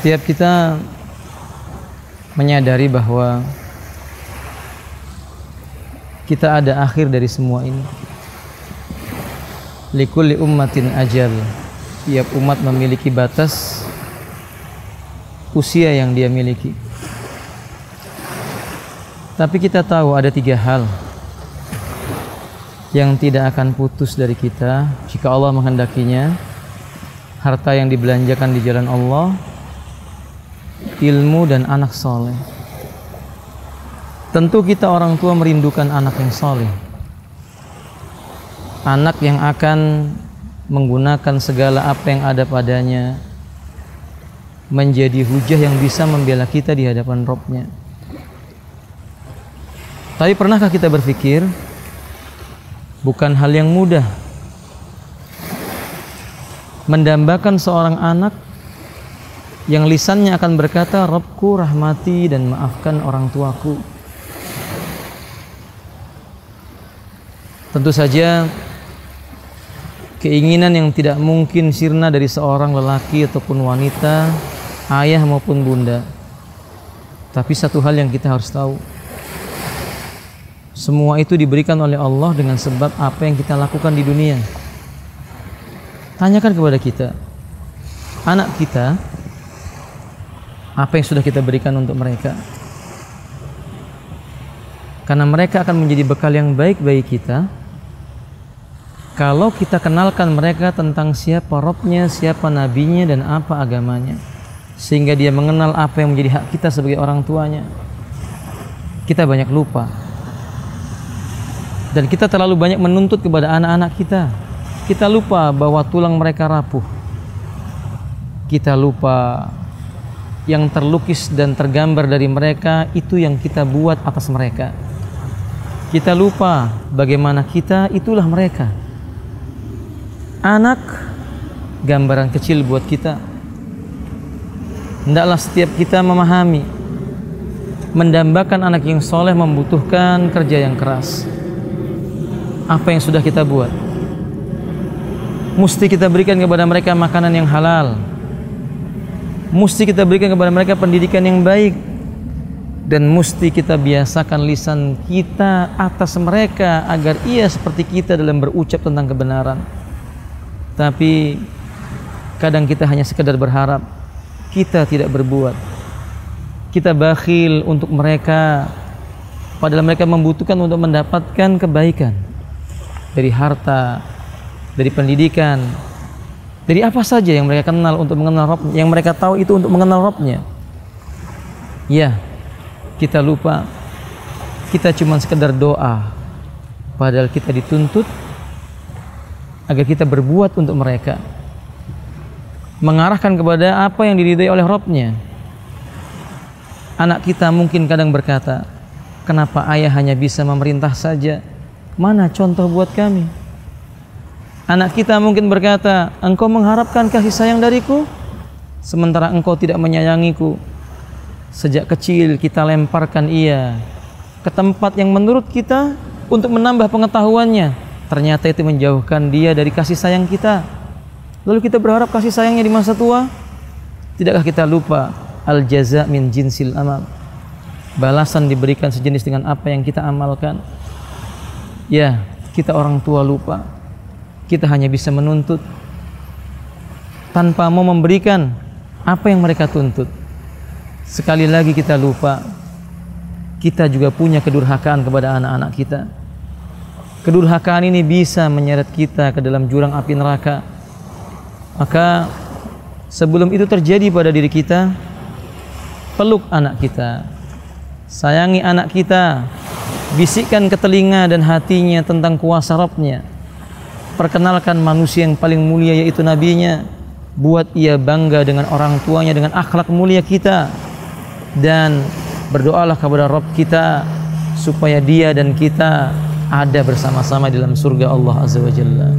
Setiap kita menyadari bahwa kita ada akhir dari semua ini. Likulli ummatin ajal. Tiap umat memiliki batas usia yang dia miliki. Tapi kita tahu ada 3 hal yang tidak akan putus dari kita jika Allah menghendakinya. Harta yang dibelanjakan di jalan Allah, ilmu dan anak soleh. Tentu kita orang tua merindukan anak yang soleh, anak yang akan menggunakan segala apa yang ada padanya menjadi hujah yang bisa membela kita di hadapan Rabb-Nya. Tapi pernahkah kita berpikir bukan hal yang mudah mendambakan seorang anak yang lisannya akan berkata, Rabbku rahmati dan maafkan orang tuaku. Tentu saja keinginan yang tidak mungkin sirna dari seorang lelaki ataupun wanita, ayah maupun bunda. Tapi satu hal yang kita harus tahu, semua itu diberikan oleh Allah dengan sebab apa yang kita lakukan di dunia. Tanyakan kepada kita, anak kita, apa yang sudah kita berikan untuk mereka? Karena mereka akan menjadi bekal yang baik bagi kita kalau kita kenalkan mereka tentang siapa Rabb-Nya, siapa Nabi-Nya, dan apa agamanya, sehingga dia mengenal apa yang menjadi hak kita sebagai orang tuanya. Kita banyak lupa, dan kita terlalu banyak menuntut kepada anak-anak kita. Kita lupa bahwa tulang mereka rapuh. Kita lupa yang terlukis dan tergambar dari mereka itu yang kita buat atas mereka. Kita lupa bagaimana kita itulah mereka. Anak gambaran kecil buat kita. Hendaklah setiap kita memahami, mendambakan anak yang soleh membutuhkan kerja yang keras. Apa yang sudah kita buat? Mesti kita berikan kepada mereka makanan yang halal. Mesti kita berikan kepada mereka pendidikan yang baik. Dan mesti kita biasakan lisan kita atas mereka agar ia seperti kita dalam berucap tentang kebenaran. Tapi kadang kita hanya sekedar berharap, kita tidak berbuat. Kita bakhil untuk mereka, padahal mereka membutuhkan untuk mendapatkan kebaikan dari harta, dari pendidikan, dari apa saja yang mereka kenal untuk mengenal Rabb, yang mereka tahu itu untuk mengenal Rabb-Nya. Ya, kita lupa, kita cuma sekedar doa, padahal kita dituntut agar kita berbuat untuk mereka, mengarahkan kepada apa yang diridai oleh Rabb-Nya. Anak kita mungkin kadang berkata, kenapa ayah hanya bisa memerintah saja? Mana contoh buat kami? Anak kita mungkin berkata, engkau mengharapkan kasih sayang dariku, sementara engkau tidak menyayangiku. Sejak kecil kita lemparkan ia ke tempat yang menurut kita untuk menambah pengetahuannya. Ternyata itu menjauhkan dia dari kasih sayang kita. Lalu kita berharap kasih sayangnya di masa tua. Tidakkah kita lupa al jaza min jinsil amal? Balasan diberikan sejenis dengan apa yang kita amalkan. Ya, kita orang tua lupa. Kita hanya bisa menuntut tanpa mau memberikan apa yang mereka tuntut. Sekali lagi kita lupa, kita juga punya kedurhakaan kepada anak-anak kita. Kedurhakaan ini bisa menyeret kita ke dalam jurang api neraka. Maka sebelum itu terjadi pada diri kita, peluk anak kita, sayangi anak kita, bisikkan ke telinga dan hatinya tentang kuasa Rabb-Nya. Perkenalkan manusia yang paling mulia yaitu Nabi-Nya. Buat ia bangga dengan orang tuanya, dengan akhlak mulia kita. Dan berdoalah kepada Rabb kita supaya dia dan kita ada bersama-sama dalam surga Allah Azza wa Jalla.